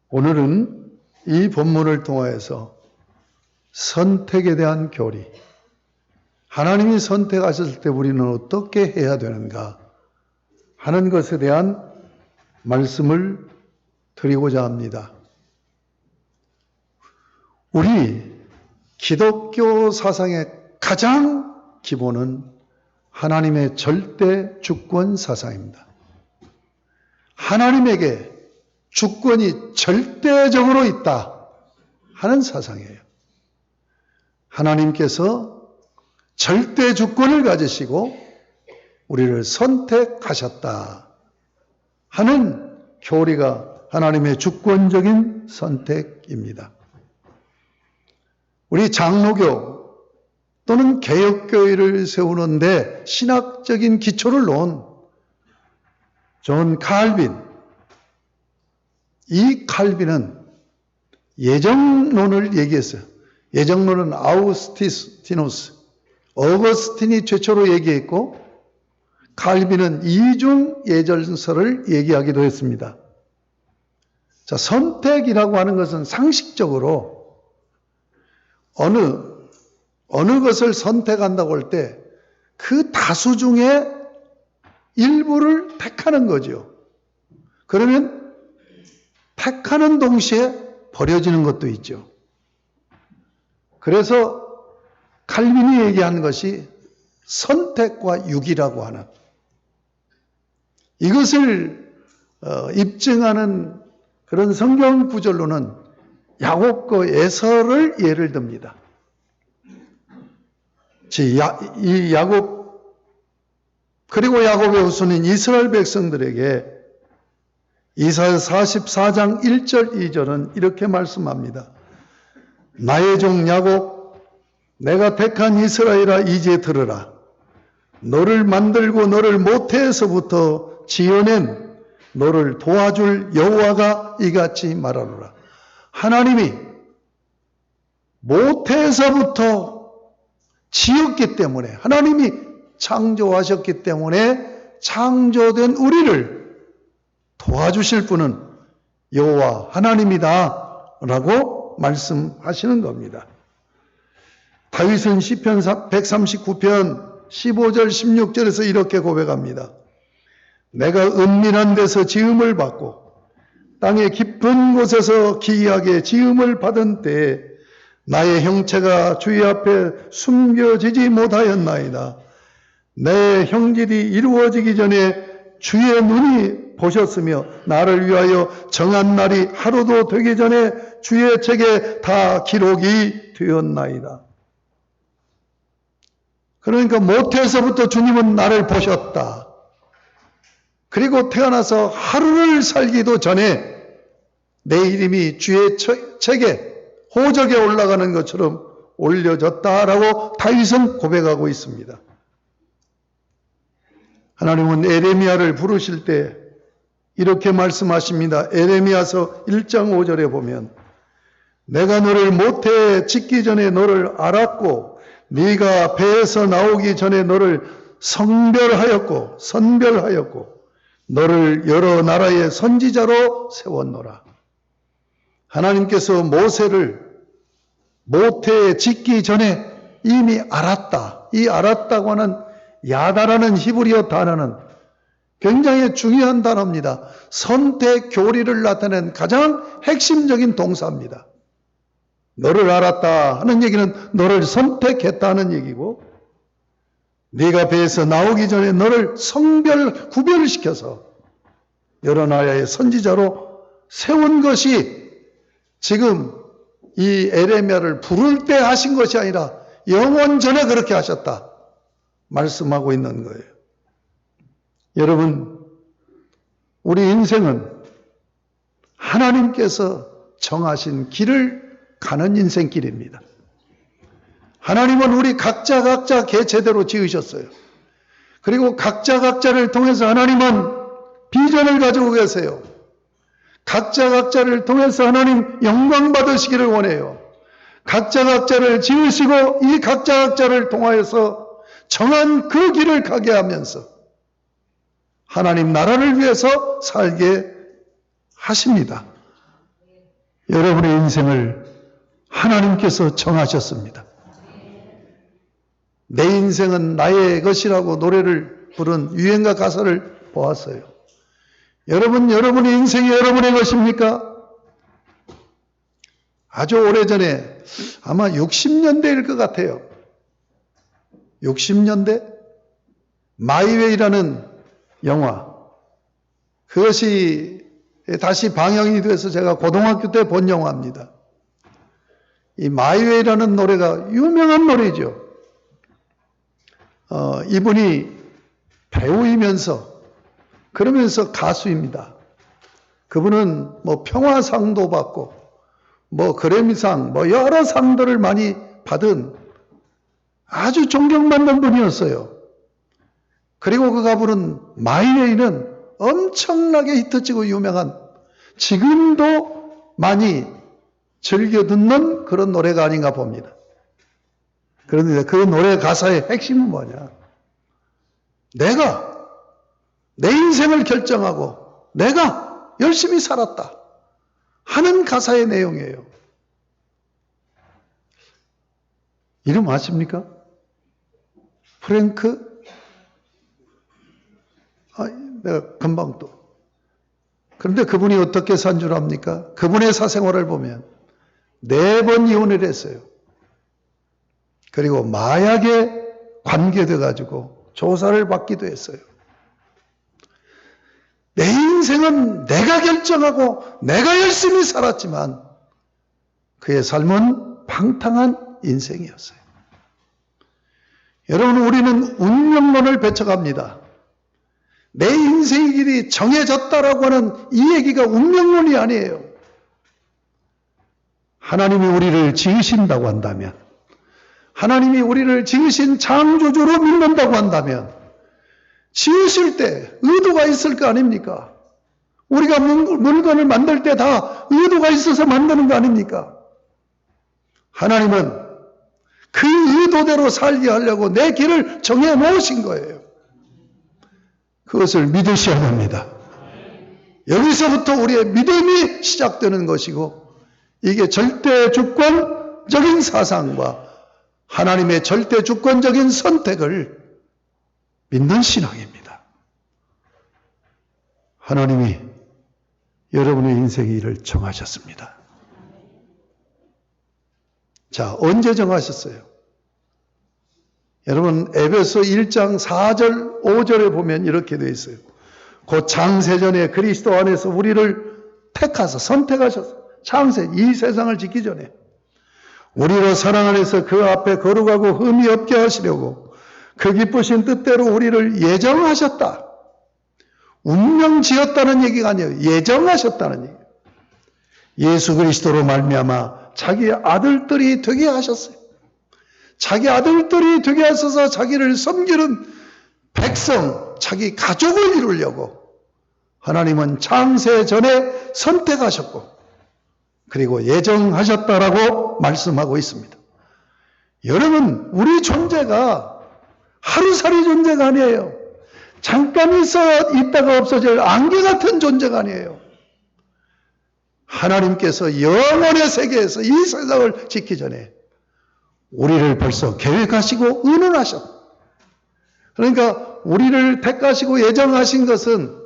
오늘은 이 본문을 통하여서 선택에 대한 교리, 하나님이 선택하셨을 때 우리는 어떻게 해야 되는가 하는 것에 대한 말씀을 드리고자 합니다. 우리 기독교 사상의 가장 기본은 하나님의 절대 주권 사상입니다. 하나님에게 주권이 절대적으로 있다 하는 사상이에요. 하나님께서 절대 주권을 가지시고 우리를 선택하셨다 하는 교리가 하나님의 주권적인 선택입니다. 우리 장로교 또는 개혁교회를 세우는데 신학적인 기초를 놓은 존 칼빈, 이 칼빈은 예정론을 얘기했어요. 예정론은 아우구스티누스, 어거스틴이 최초로 얘기했고 칼빈은 이중 예절서를 얘기하기도 했습니다. 자, 선택이라고 하는 것은 상식적으로 어느 것을 선택한다고 할 때 그 다수 중에 일부를 택하는 거죠. 그러면 택하는 동시에 버려지는 것도 있죠. 그래서 칼빈이 얘기하는 것이 선택과 유기라고 하는, 이것을 입증하는 그런 성경 구절로는 야곱과 에서를 예를 듭니다. 이 야곱, 그리고 야곱의 후손인 이스라엘 백성들에게 이사야 44장 1절 2절은 이렇게 말씀합니다. 나의 종 야곱, 내가 택한 이스라엘아, 이제 들으라. 너를 만들고 너를 모태에서부터 지어낸 너를 도와줄 여호와가 이같이 말하노라. 하나님이 모태에서부터 지었기 때문에, 하나님이 창조하셨기 때문에 창조된 우리를 도와주실 분은 여호와 하나님이다 라고 말씀하시는 겁니다. 다윗은 시편 139편 15절 16절에서 이렇게 고백합니다. 내가 은밀한 데서 지음을 받고 땅의 깊은 곳에서 기이하게 지음을 받은 때에 나의 형체가 주의 앞에 숨겨지지 못하였나이다. 내 형질이 이루어지기 전에 주의 눈이 보셨으며 나를 위하여 정한 날이 하루도 되기 전에 주의 책에 다 기록이 되었나이다. 그러니까 모태에서부터 주님은 나를 보셨다. 그리고 태어나서 하루를 살기도 전에 내 이름이 주의 책에 호적에 올라가는 것처럼 올려졌다라고 다윗은 고백하고 있습니다. 하나님은 에레미야를 부르실 때 이렇게 말씀하십니다. 에레미야서 1장 5절에 보면 내가 너를 모태에 짓기 전에 너를 알았고 네가 배에서 나오기 전에 너를 선별하였고 너를 여러 나라의 선지자로 세웠노라. 하나님께서 모세를 모태에 짓기 전에 이미 알았다. 이 알았다고 하는 야다라는 히브리어 단어는 굉장히 중요한 단어입니다. 선택 교리를 나타낸 가장 핵심적인 동사입니다. 너를 알았다 하는 얘기는 너를 선택했다는 얘기고, 네가 배에서 나오기 전에 너를 구별시켜서 여러 나라의 선지자로 세운 것이 지금 이 에레미야를 부를 때 하신 것이 아니라 영원 전에 그렇게 하셨다 말씀하고 있는 거예요. 여러분, 우리 인생은 하나님께서 정하신 길을 가는 인생길입니다. 하나님은 우리 각자 개체대로 지으셨어요. 그리고 각자를 통해서 하나님은 비전을 가지고 계세요. 각자를 통해서 하나님 영광 받으시기를 원해요. 각자를 지으시고 이 각자를 통하여서 정한 그 길을 가게 하면서 하나님 나라를 위해서 살게 하십니다. 여러분의 인생을 하나님께서 정하셨습니다. 내 인생은 나의 것이라고 노래를 부른 유행가 가사를 보았어요. 여러분의 인생이 여러분의 것입니까? 아주 오래전에 아마 60년대일 것 같아요. 60년대? 마이웨이라는 영화. 그것이 다시 방영이 돼서 제가 고등학교 때 본 영화입니다. 이 마이웨이라는 노래가 유명한 노래죠. 이분이 배우이면서 그러면서 가수입니다. 그분은 뭐 평화상도 받고 뭐 그래미상 뭐 여러 상들을 많이 받은 아주 존경받는 분이었어요. 그리고 그가 부른 마이웨이는 엄청나게 히트치고 유명한, 지금도 많이 즐겨 듣는 그런 노래가 아닌가 봅니다. 그런데 그 노래 가사의 핵심은 뭐냐? 내가 내 인생을 결정하고 내가 열심히 살았다 하는 가사의 내용이에요. 이름 아십니까? 프랭크? 내가 금방 또. 그런데 그분이 어떻게 산 줄 압니까? 그분의 사생활을 보면 4번 이혼을 했어요. 그리고 마약에 관계돼 가지고 조사를 받기도 했어요. 내 인생은 내가 결정하고 내가 열심히 살았지만 그의 삶은 방탕한 인생이었어요. 여러분, 우리는 운명론을 배척합니다. 내 인생의 길이 정해졌다라고 하는 이 얘기가 운명론이 아니에요. 하나님이 우리를 지으신다고 한다면, 하나님이 우리를 지으신 창조주로 믿는다고 한다면 지으실 때 의도가 있을 거 아닙니까? 우리가 물건을 만들 때 다 의도가 있어서 만드는 거 아닙니까? 하나님은 그 의도대로 살게 하려고 내 길을 정해 놓으신 거예요. 그것을 믿으셔야 합니다. 여기서부터 우리의 믿음이 시작되는 것이고, 이게 절대 주권적인 사상과 하나님의 절대 주권적인 선택을 믿는 신앙입니다. 하나님이 여러분의 인생의 일을 정하셨습니다. 자, 언제 정하셨어요? 여러분, 에베소 1장 4절, 5절에 보면 이렇게 되어 있어요. 곧 창세전에 그리스도 안에서 우리를 택하사 선택하셔서, 창세, 이 세상을 짓기 전에 우리로 사랑 안에서 그 앞에 거룩하고 흠이 없게 하시려고 그 기쁘신 뜻대로 우리를 예정하셨다. 운명 지었다는 얘기가 아니에요. 예정하셨다는 얘기예요. 예수 그리스도로 말미암아 자기 아들들이 되게 하셨어요. 자기 아들들이 되게 하셔서 자기를 섬기는 백성, 자기 가족을 이루려고 하나님은 창세 전에 선택하셨고 그리고 예정하셨다라고 말씀하고 있습니다. 여러분, 우리 존재가 하루살이 존재가 아니에요. 잠깐 있다가 없어질 안개 같은 존재가 아니에요. 하나님께서 영원의 세계에서 이 세상을 짓기 전에 우리를 벌써 계획하시고 의논하셨. 그러니까 우리를 택하시고 예정하신 것은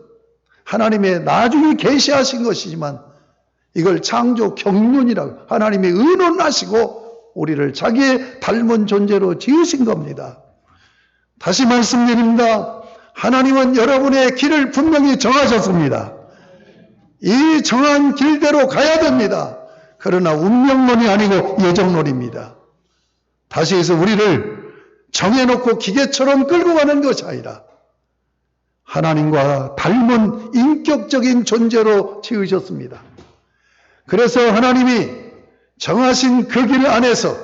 하나님의 나중에 계시하신 것이지만 이걸 창조 경륜이라고 하나님이 의논하시고 우리를 자기의 닮은 존재로 지으신 겁니다. 다시 말씀드립니다. 하나님은 여러분의 길을 분명히 정하셨습니다. 이 정한 길대로 가야 됩니다. 그러나 운명론이 아니고 예정론입니다. 다시 해서 우리를 정해놓고 기계처럼 끌고 가는 것이 아니라 하나님과 닮은 인격적인 존재로 지으셨습니다. 그래서 하나님이 정하신 그 길 안에서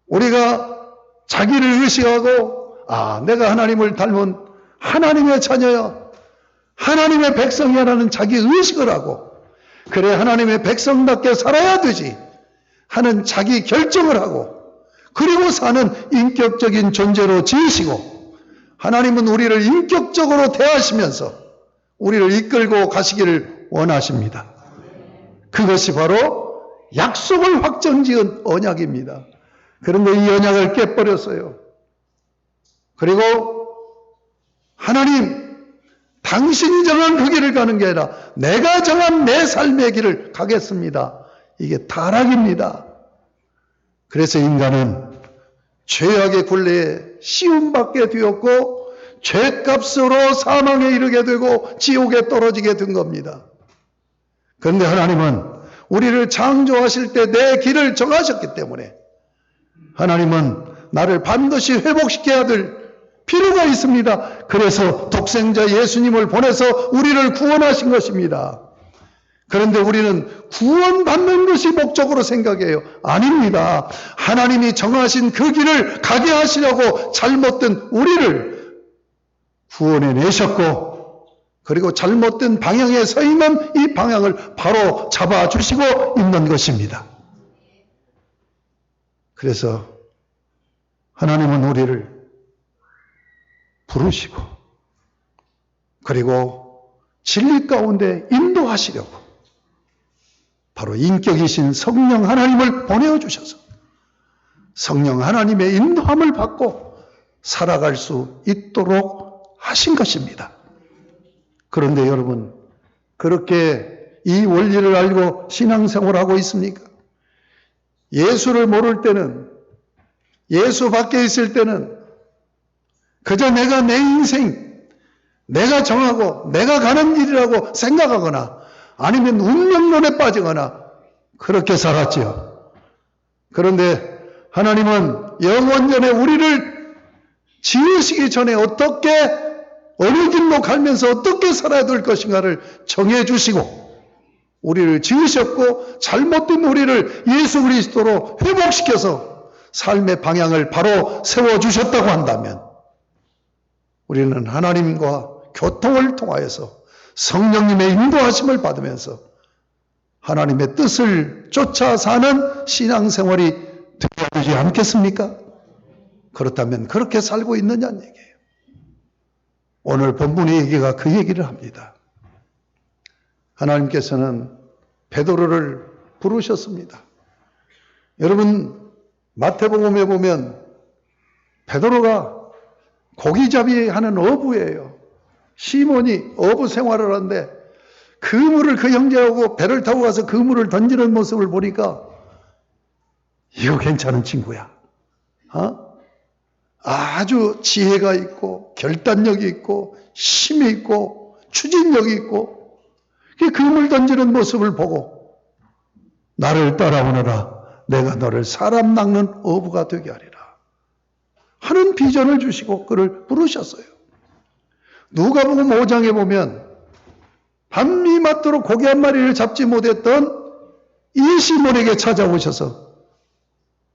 우리가 자기를 의식하고 내가 하나님을 닮은 하나님의 자녀야, 하나님의 백성이야라는 자기 의식을 하고 그래 하나님의 백성답게 살아야 되지 하는 자기 결정을 하고 그리고 사는 인격적인 존재로 지으시고 하나님은 우리를 인격적으로 대하시면서 우리를 이끌고 가시기를 원하십니다. 그것이 바로 약속을 확정지은 언약입니다. 그런데 이 언약을 깨버렸어요. 그리고 하나님, 당신이 정한 그 길을 가는 게 아니라 내가 정한 내 삶의 길을 가겠습니다. 이게 타락입니다. 그래서 인간은 죄악의 굴레에 씌움받게 되었고 죄값으로 사망에 이르게 되고 지옥에 떨어지게 된 겁니다. 그런데 하나님은 우리를 창조하실 때 내 길을 정하셨기 때문에 하나님은 나를 반드시 회복시켜야 될 필요가 있습니다. 그래서 독생자 예수님을 보내서 우리를 구원하신 것입니다. 그런데 우리는 구원받는 것이 목적으로 생각해요. 아닙니다. 하나님이 정하신 그 길을 가게 하시려고 잘못된 우리를 구원해 내셨고, 그리고 잘못된 방향에 서 있는 이 방향을 바로 잡아주시고 있는 것입니다. 그래서 하나님은 우리를 부르시고 그리고 진리 가운데 인도하시려고 바로 인격이신 성령 하나님을 보내주셔서 성령 하나님의 인도함을 받고 살아갈 수 있도록 하신 것입니다. 그런데 여러분, 그렇게 이 원리를 알고 신앙생활하고 있습니까? 예수를 모를 때는, 예수 밖에 있을 때는 그저 내가 내 인생, 내가 정하고 내가 가는 길이라고 생각하거나 아니면 운명론에 빠지거나 그렇게 살았지요. 그런데 하나님은 영원전에 우리를 지으시기 전에 어떻게, 어느 길로 가면서 어떻게 살아야 될 것인가를 정해주시고 우리를 지으셨고 잘못된 우리를 예수 그리스도로 회복시켜서 삶의 방향을 바로 세워주셨다고 한다면 우리는 하나님과 교통을 통하여서 성령님의 인도하심을 받으면서 하나님의 뜻을 쫓아 사는 신앙생활이 되어야 되지 않겠습니까? 그렇다면 그렇게 살고 있느냐는 얘기예요. 오늘 본문의 얘기가 그 얘기를 합니다. 하나님께서는 베드로를 부르셨습니다. 여러분, 마태복음에 보면 베드로가 고기잡이 하는 어부예요. 시몬이 어부 생활을 하는데 그물을 그 형제하고 배를 타고 가서 그물을 던지는 모습을 보니까 이거 괜찮은 친구야. 아주 지혜가 있고 결단력이 있고 힘이 있고 추진력이 있고 그물 던지는 모습을 보고 나를 따라오너라, 내가 너를 사람 낚는 어부가 되게 하리라 하는 비전을 주시고 그를 부르셨어요. 누가복음 5장에 보면 밤이 맞도록 고기 한 마리를 잡지 못했던 이 시몬에게 찾아오셔서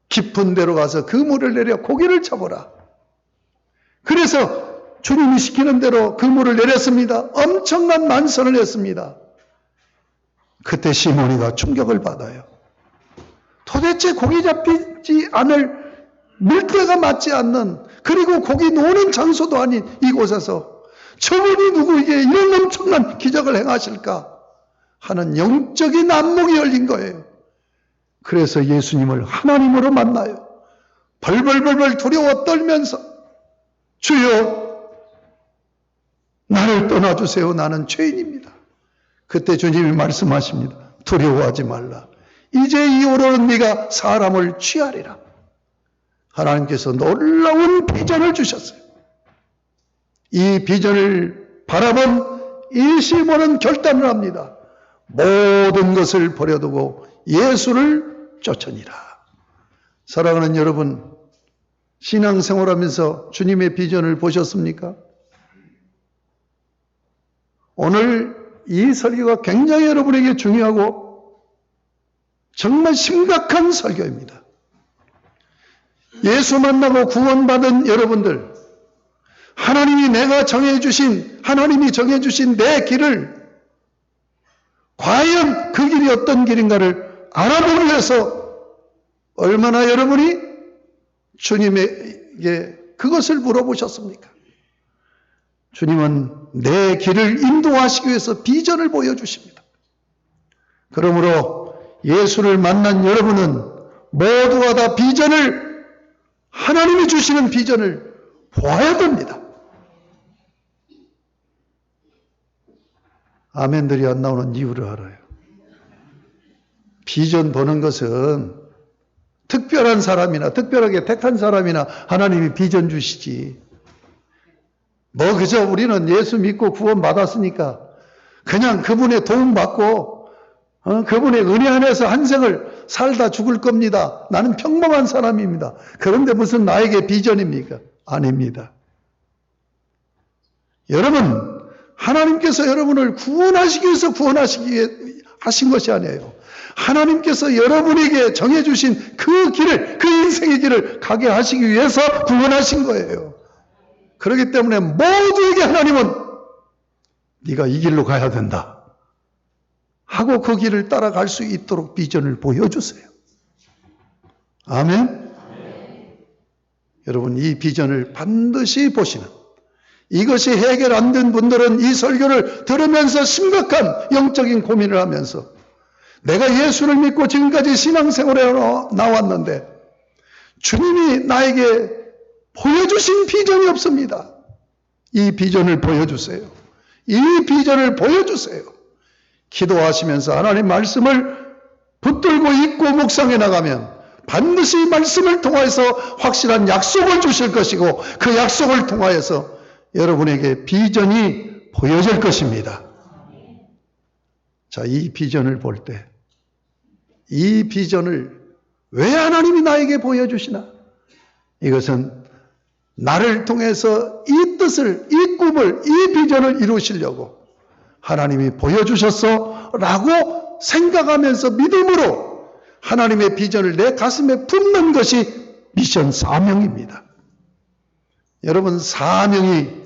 깊은 데로 가서 그물을 내려 고기를 잡아라. 그래서 주님이 시키는 대로 그물을 내렸습니다. 엄청난 만선을 했습니다. 그때 시몬이가 충격을 받아요. 도대체 고기 잡히지 않을 물때가 맞지 않는, 그리고 고기 노는 장소도 아닌 이곳에서 저분이 누구에게 이런 엄청난 기적을 행하실까 하는 영적인 안목이 열린 거예요. 그래서 예수님을 하나님으로 만나요. 벌벌벌벌 두려워 떨면서 주여 나를 떠나주세요, 나는 죄인입니다. 그때 주님이 말씀하십니다. 두려워하지 말라. 이제 이후로는 네가 사람을 취하리라. 하나님께서 놀라운 비전을 주셨어요. 이 비전을 바라본 이 시몬은 결단을 합니다. 모든 것을 버려두고 예수를 쫓으니라. 사랑하는 여러분, 신앙생활하면서 주님의 비전을 보셨습니까? 오늘 이 설교가 굉장히 여러분에게 중요하고 정말 심각한 설교입니다. 예수 만나고 구원받은 여러분들, 하나님이 하나님이 정해주신 내 길을 과연 그 길이 어떤 길인가를 알아보기 위해서 얼마나 여러분이 주님에게 그것을 물어보셨습니까? 주님은 내 길을 인도하시기 위해서 비전을 보여주십니다. 그러므로 예수를 만난 여러분은 모두가 다 비전을, 하나님이 주시는 비전을 보아야 됩니다. 아멘들이 안 나오는 이유를 알아요. 비전 보는 것은 특별한 사람이나 특별하게 택한 사람이나 하나님이 비전 주시지. 뭐 그저 우리는 예수 믿고 구원 받았으니까 그냥 그분의 도움 받고 그분의 은혜 안에서 한 생을 살다 죽을 겁니다. 나는 평범한 사람입니다. 그런데 무슨 나에게 비전입니까? 아닙니다. 여러분, 하나님께서 여러분을 구원하시기 위해서 하신 것이 아니에요. 하나님께서 여러분에게 정해주신 그 길을, 그 인생의 길을 가게 하시기 위해서 구원하신 거예요. 그렇기 때문에 모두에게 하나님은 네가 이 길로 가야 된다 하고 그 길을 따라갈 수 있도록 비전을 보여주세요. 아멘? 여러분, 이 비전을 반드시 보시는, 이것이 해결 안 된 분들은 이 설교를 들으면서 심각한 영적인 고민을 하면서 내가 예수를 믿고 지금까지 신앙생활에 나왔는데 주님이 나에게 보여주신 비전이 없습니다. 이 비전을 보여주세요. 이 비전을 보여주세요. 기도하시면서 하나님 말씀을 붙들고 읽고 묵상해 나가면 반드시 말씀을 통해서 확실한 약속을 주실 것이고 그 약속을 통하여서 여러분에게 비전이 보여질 것입니다. 자, 이 비전을 볼 때, 이 비전을 왜 하나님이 나에게 보여주시나? 이것은 나를 통해서 이 뜻을, 이 꿈을, 이 비전을 이루시려고 하나님이 보여주셨어 라고 생각하면서 믿음으로 하나님의 비전을 내 가슴에 품는 것이 미션 사명입니다. 여러분, 사명이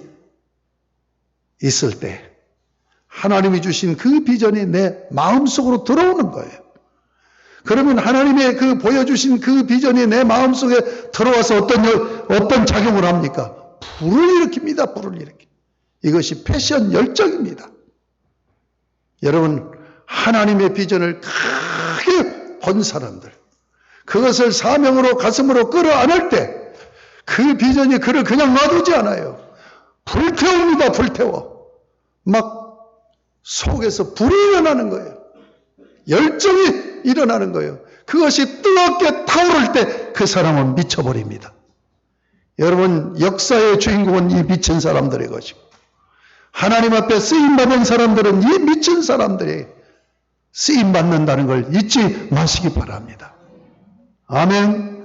있을 때 하나님이 주신 그 비전이 내 마음속으로 들어오는 거예요. 그러면 하나님의 그 보여주신 그 비전이 내 마음속에 들어와서 어떤 작용을 합니까? 불을 일으킵니다. 불을 일으킵니다. 이것이 패션 열정입니다. 여러분, 하나님의 비전을 크게 본 사람들, 그것을 사명으로 가슴으로 끌어안을 때 그 비전이 그를 그냥 놔두지 않아요. 불태웁니다. 불태워. 막 속에서 불이 일어나는 거예요. 열정이 일어나는 거예요. 그것이 뜨겁게 타오를 때 그 사람은 미쳐버립니다. 여러분, 역사의 주인공은 이 미친 사람들의 것이고 하나님 앞에 쓰임받은 사람들은 이 미친 사람들이 쓰임받는다는 걸 잊지 마시기 바랍니다. 아멘.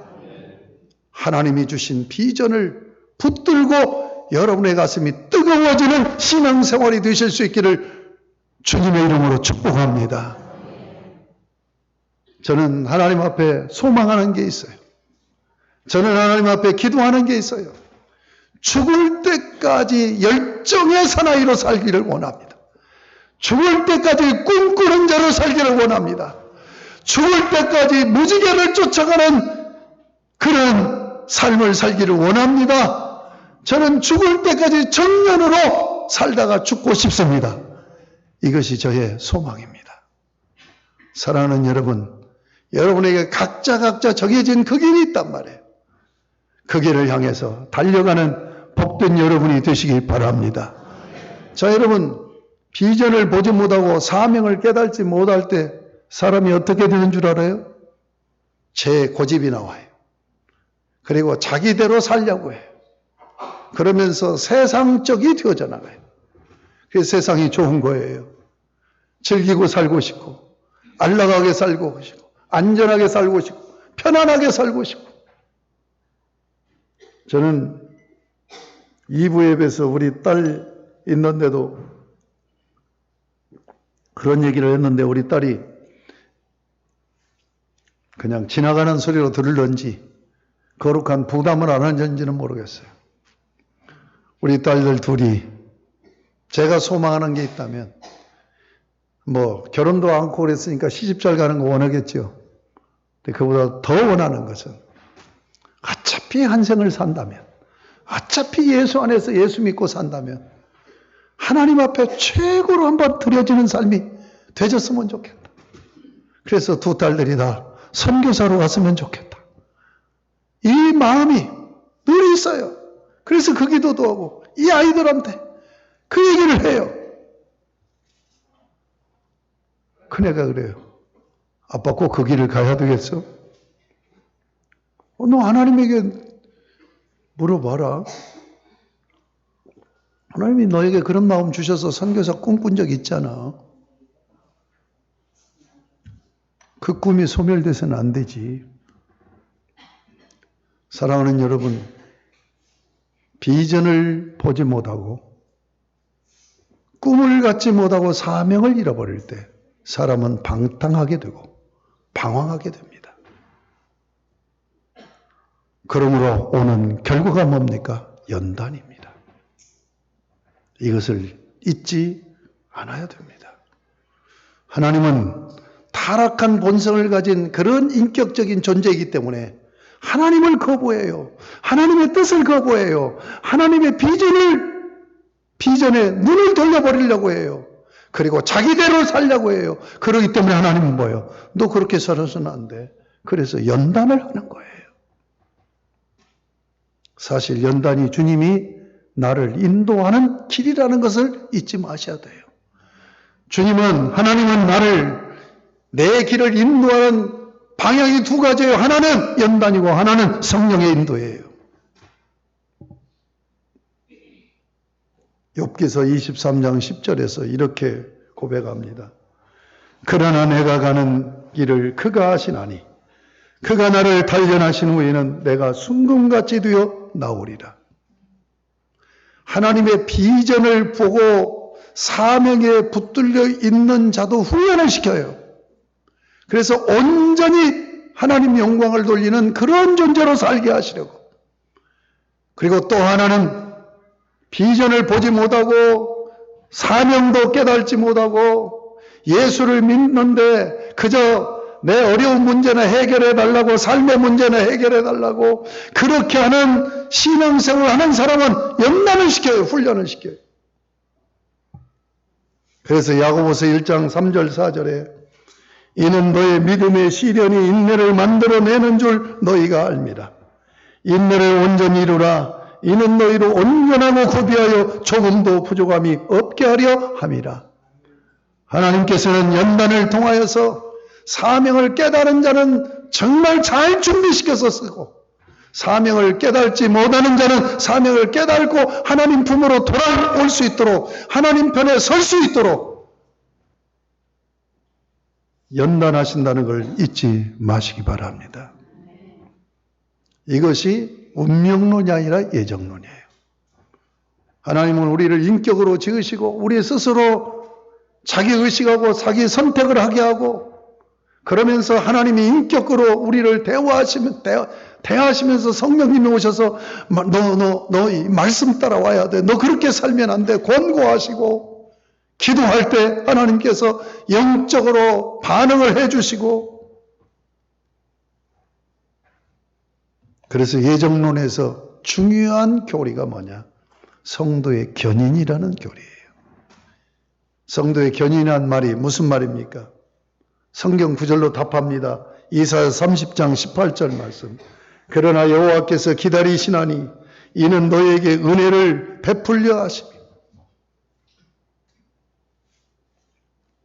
하나님이 주신 비전을 붙들고 여러분의 가슴이 뜨거워지는 신앙생활이 되실 수 있기를 주님의 이름으로 축복합니다. 저는 하나님 앞에 소망하는 게 있어요. 저는 하나님 앞에 기도하는 게 있어요. 죽을 때까지 열정의 사나이로 살기를 원합니다. 죽을 때까지 꿈꾸는 자로 살기를 원합니다. 죽을 때까지 무지개를 쫓아가는 그런 삶을 살기를 원합니다. 저는 죽을 때까지 청년으로 살다가 죽고 싶습니다. 이것이 저의 소망입니다. 사랑하는 여러분, 여러분에게 각자 정해진 그 길이 있단 말이에요. 그 길을 향해서 달려가는 복된 여러분이 되시기 바랍니다. 자, 여러분, 비전을 보지 못하고 사명을 깨닫지 못할 때 사람이 어떻게 되는 줄 알아요? 제 고집이 나와요. 그리고 자기대로 살려고 해요. 그러면서 세상적이 되어져 나가요. 그래서 세상이 좋은 거예요. 즐기고 살고 싶고, 안락하게 살고 싶고, 안전하게 살고 싶고, 편안하게 살고 싶고. 저는 2부 예배에서 우리 딸 있는데도 그런 얘기를 했는데 우리 딸이 그냥 지나가는 소리로 들을런지 거룩한 부담을 안 하는지는 모르겠어요. 우리 딸들 둘이 제가 소망하는 게 있다면 뭐 결혼도 않고 그랬으니까 시집잘 가는 거 원하겠죠. 근데 그보다 더 원하는 것은 어차피 한 생을 산다면, 어차피 예수 안에서 예수 믿고 산다면 하나님 앞에 최고로 한번 드려지는 삶이 되졌으면 좋겠다. 그래서 두 딸들이 다 선교사로 왔으면 좋겠다. 이 마음이 늘 있어요. 그래서 그 기도도 하고 이 아이들한테 그 얘기를 해요. 큰애가 그래요. 아빠 꼭 그 길을 가야 되겠어? 너 하나님에게 물어봐라. 하나님이 너에게 그런 마음 주셔서 선교사 꿈꾼 적 있잖아. 그 꿈이 소멸돼서는 안 되지. 사랑하는 여러분, 비전을 보지 못하고 꿈을 갖지 못하고 사명을 잃어버릴 때 사람은 방탕하게 되고 방황하게 됩니다. 그러므로 오는 결과가 뭡니까? 연단입니다. 이것을 잊지 않아야 됩니다. 하나님은 타락한 본성을 가진 그런 인격적인 존재이기 때문에 하나님을 거부해요. 하나님의 뜻을 거부해요. 하나님의 비전에 눈을 돌려버리려고 해요. 그리고 자기대로 살려고 해요. 그렇기 때문에 하나님은 뭐예요? 너 그렇게 살아서는 안 돼. 그래서 연단을 하는 거예요. 사실 연단이 주님이 나를 인도하는 길이라는 것을 잊지 마셔야 돼요. 하나님은 나를 내 길을 인도하는 방향이 두 가지예요. 하나는 연단이고 하나는 성령의 인도예요. 욥기서 23장 10절에서 이렇게 고백합니다. 그러나 내가 가는 길을 그가 아시나니 그가 나를 단련하신 후에는 내가 순금같이 되어 나오리라. 하나님의 비전을 보고 사명에 붙들려 있는 자도 훈련을 시켜요. 그래서 온전히 하나님 영광을 돌리는 그런 존재로 살게 하시려고. 그리고 또 하나는 비전을 보지 못하고 사명도 깨달지 못하고 예수를 믿는데 그저 내 어려운 문제나 해결해 달라고, 삶의 문제나 해결해 달라고 그렇게 하는 신앙생활을 하는 사람은 연단을 시켜요. 훈련을 시켜요. 그래서 야고보서 1장 3절 4절에 이는 너의 믿음의 시련이 인내를 만들어내는 줄 너희가 알미라. 인내를 온전히 이루라. 이는 너희를 온전하고 구비하여 조금도 부족함이 없게 하려 함이라. 하나님께서는 연단을 통하여서 사명을 깨달은 자는 정말 잘 준비시켜서 쓰고, 사명을 깨달지 못하는 자는 사명을 깨달고 하나님 품으로 돌아올 수 있도록, 하나님 편에 설 수 있도록 연단하신다는 걸 잊지 마시기 바랍니다. 이것이 운명론이 아니라 예정론이에요. 하나님은 우리를 인격으로 지으시고 우리 스스로 자기 의식하고 자기 선택을 하게 하고, 그러면서 하나님이 인격으로 우리를 대하시면서 성령님이 오셔서 너 이 말씀 따라와야 돼. 너 그렇게 살면 안 돼. 권고하시고, 기도할 때 하나님께서 영적으로 반응을 해주시고, 그래서 예정론에서 중요한 교리가 뭐냐? 성도의 견인이라는 교리예요. 성도의 견인이라는 말이 무슨 말입니까? 성경 구절로 답합니다. 이사야 30장 18절 말씀. 그러나 여호와께서 기다리시나니 이는 너에게 은혜를 베풀려 하시며.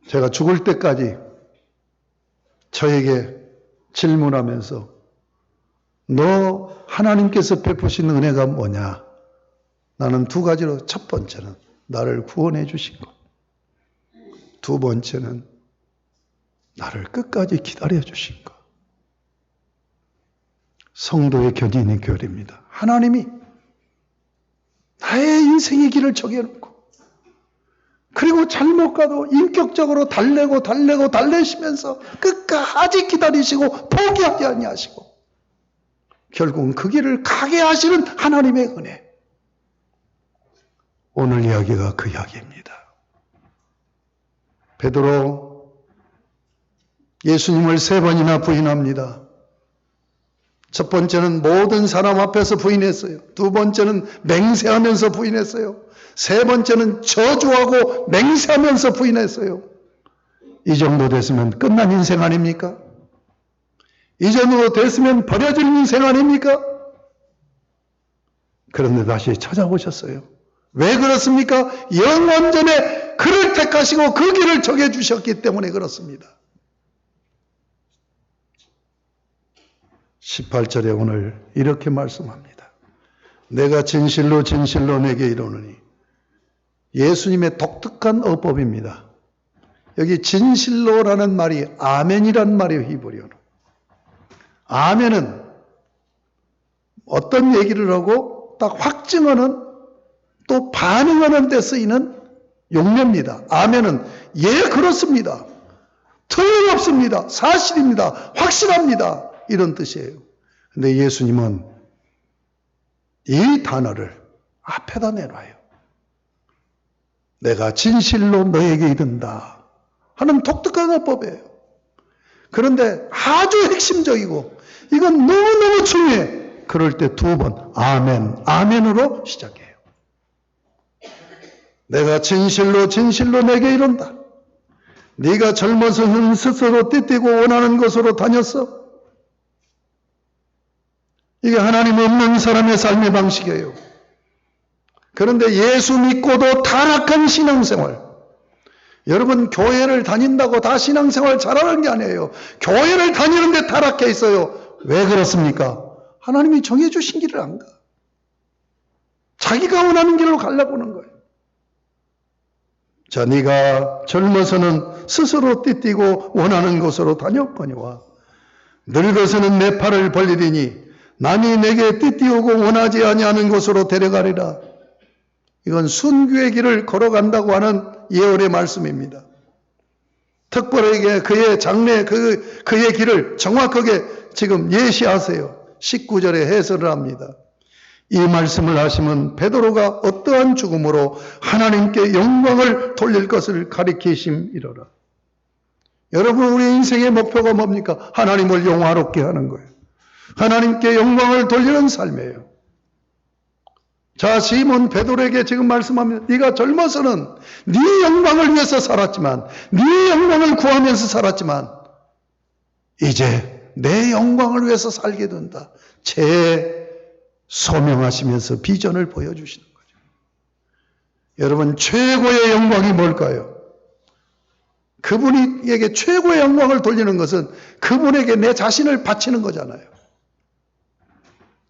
제가 죽을 때까지 저에게 질문하면서 너 하나님께서 베푸신 은혜가 뭐냐? 나는 두 가지로, 첫 번째는 나를 구원해 주신 것, 두 번째는 나를 끝까지 기다려 주신 것. 성도의 견인의 교리입니다. 하나님이 나의 인생의 길을 정해놓고, 그리고 잘못 가도 인격적으로 달래시면서 끝까지 기다리시고 포기하지 아니하시고 결국은 그 길을 가게 하시는 하나님의 은혜. 오늘 이야기가 그 이야기입니다. 베드로 예수님을 3번이나 부인합니다. 첫 번째는 모든 사람 앞에서 부인했어요. 두 번째는 맹세하면서 부인했어요. 세 번째는 저주하고 맹세하면서 부인했어요. 이 정도 됐으면 끝난 인생 아닙니까? 이 정도 됐으면 버려질 인생 아닙니까? 그런데 다시 찾아오셨어요. 왜 그렇습니까? 영원전에 그를 택하시고 그 길을 정해주셨기 때문에 그렇습니다. 18절에 오늘 이렇게 말씀합니다. 내가 진실로 진실로 내게 이르노니. 예수님의 독특한 어법입니다. 여기 진실로라는 말이 아멘이란 말이에요. 히브리어로. 아멘은 어떤 얘기를 하고 딱 확증하는 또 반응하는 데 쓰이는 용례입니다. 아멘은 예 그렇습니다. 틀림없습니다. 사실입니다. 확실합니다. 이런 뜻이에요. 근데 예수님은 이 단어를 앞에다 내놔요. 내가 진실로 너에게 이른다 하는 독특한 어법이에요. 그런데 아주 핵심적이고 이건 너무너무 중요해. 그럴 때 두 번 아멘, 아멘으로 시작해요. 내가 진실로 진실로 내게 이른다. 네가 젊어서는 스스로 띠띠고 원하는 곳으로 다녔어. 이게 하나님 없는 사람의 삶의 방식이에요. 그런데 예수 믿고도 타락한 신앙생활. 여러분 교회를 다닌다고 다 신앙생활 잘하는 게 아니에요. 교회를 다니는데 타락해 있어요. 왜 그렇습니까? 하나님이 정해주신 길을 안 가. 자기가 원하는 길로 가려고 하는 거예요. 자, 네가 젊어서는 스스로 띠띠고 원하는 곳으로 다녔거니와 늙어서는 내 팔을 벌리리니 남이 내게 띠띠우고 원하지 아니하는 곳으로 데려가리라. 이건 순교의 길을 걸어간다고 하는 예언의 말씀입니다. 특별하게 그의 장래, 그의 길을 정확하게 지금 예시하세요. 19절에 해설을 합니다. 이 말씀을 하시면 베드로가 어떠한 죽음으로 하나님께 영광을 돌릴 것을 가리키심이로라. 여러분 우리 인생의 목표가 뭡니까? 하나님을 영화롭게 하는 거예요. 하나님께 영광을 돌리는 삶이에요. 자, 시몬 베드로에게 지금 말씀합니다. 네가 젊어서는 네 영광을 위해서 살았지만, 네 영광을 구하면서 살았지만 이제 내 영광을 위해서 살게 된다. 소명하시면서 비전을 보여주시는 거죠. 여러분 최고의 영광이 뭘까요? 그분에게 최고의 영광을 돌리는 것은 그분에게 내 자신을 바치는 거잖아요.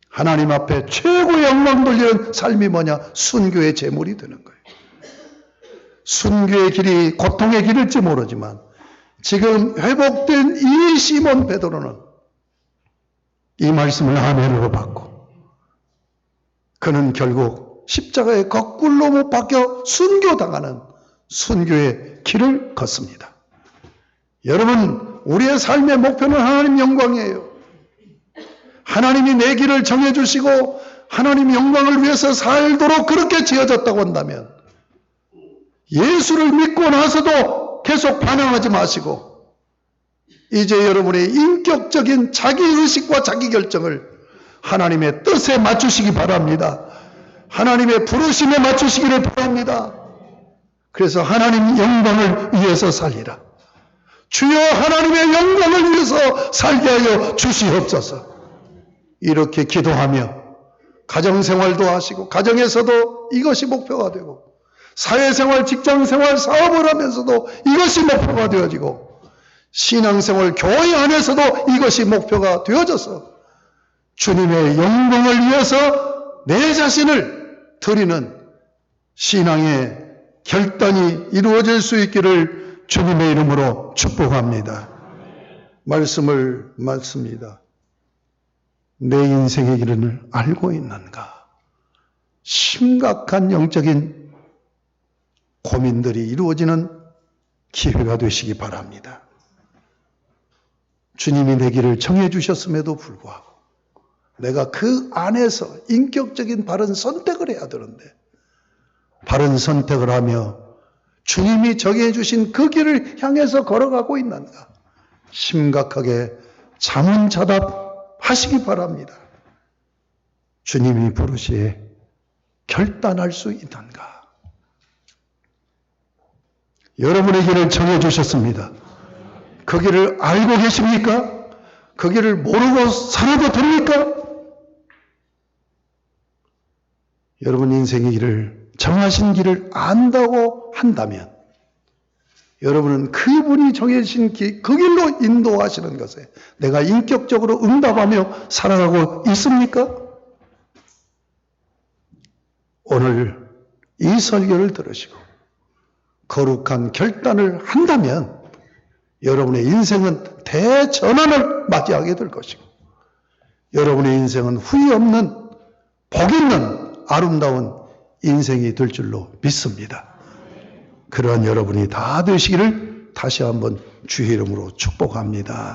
하나님 앞에 최고의 영광 돌리는 삶이 뭐냐? 순교의 제물이 되는 거예요. 순교의 길이 고통의 길일지 모르지만 지금 회복된 이 시몬 베드로는 이 말씀을 아멘으로 받고 그는 결국 십자가에 거꾸로 못 박혀 순교당하는 순교의 길을 걷습니다. 여러분 우리의 삶의 목표는 하나님 영광이에요. 하나님이 내 길을 정해주시고 하나님 영광을 위해서 살도록 그렇게 지어졌다고 한다면 예수를 믿고 나서도 계속 반항하지 마시고 이제 여러분의 인격적인 자기의식과 자기결정을 하나님의 뜻에 맞추시기 바랍니다. 하나님의 부르심에 맞추시기를 바랍니다. 그래서 하나님 영광을 위해서 살리라. 주여 하나님의 영광을 위해서 살게 하여 주시옵소서. 이렇게 기도하며 가정생활도 하시고 가정에서도 이것이 목표가 되고 사회생활, 직장생활, 사업을 하면서도 이것이 목표가 되어지고 신앙생활, 교회 안에서도 이것이 목표가 되어져서 주님의 영광을 위해서 내 자신을 드리는 신앙의 결단이 이루어질 수 있기를 주님의 이름으로 축복합니다. 말씀을 맞습니다. 내 인생의 길을 알고 있는가? 심각한 영적인 고민들이 이루어지는 기회가 되시기 바랍니다. 주님이 내 길을 정해 주셨음에도 불구하고 내가 그 안에서 인격적인 바른 선택을 해야 되는데 바른 선택을 하며 주님이 정해 주신 그 길을 향해서 걸어가고 있는가? 심각하게 자문자답하시기 바랍니다. 주님이 부르시에 결단할 수 있는가? 여러분의 길을 정해 주셨습니다. 그 길을 알고 계십니까? 그 길을 모르고 살아도 됩니까? 여러분 인생의 길을, 정하신 길을 안다고 한다면 여러분은 그분이 정해주신 길, 그 길로 인도하시는 것에 내가 인격적으로 응답하며 살아가고 있습니까? 오늘 이 설교를 들으시고 거룩한 결단을 한다면 여러분의 인생은 대전환을 맞이하게 될 것이고 여러분의 인생은 후회 없는 복 있는 아름다운 인생이 될 줄로 믿습니다. 그러한 여러분이 다 되시기를 다시 한번 주의 이름으로 축복합니다.